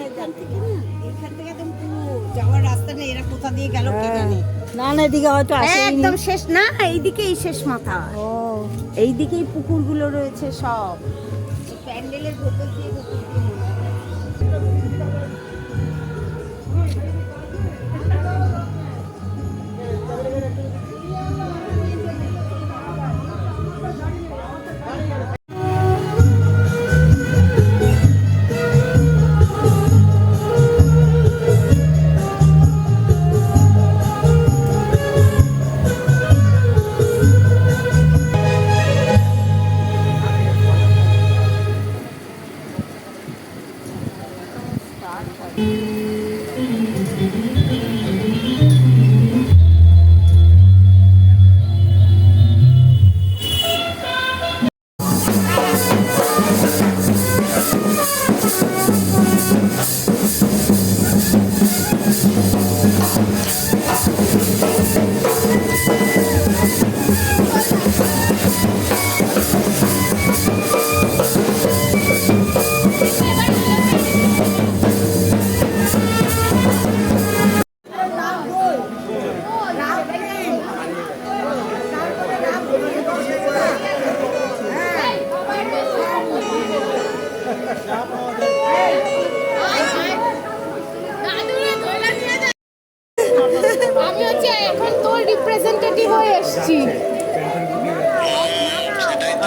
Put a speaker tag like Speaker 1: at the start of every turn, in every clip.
Speaker 1: এখান থেকে একদম পুরো যাওয়ার রাস্তা নেই, এরা কোথা দিয়ে গেল কে জানে।
Speaker 2: না না, এদিকে হয়তো
Speaker 1: একদম শেষ না, এইদিকেই শেষ মাথা।
Speaker 2: ও,
Speaker 1: এইদিকেই পুকুরগুলো রয়েছে সব, প্যান্ডেলের ভেতর দিয়ে মনে হয়।
Speaker 3: আমি হচ্ছে এখন তোর রিপ্রেজেন্টেটিভ হয়ে এসেছি।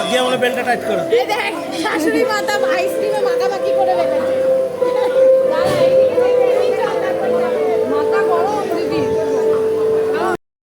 Speaker 4: আগে আমাকে বেলটা টাইট করো।
Speaker 3: এই দেখ শাশুড়ি মাতা আইসক্রিমে মাখামাখি করে রেখেছে।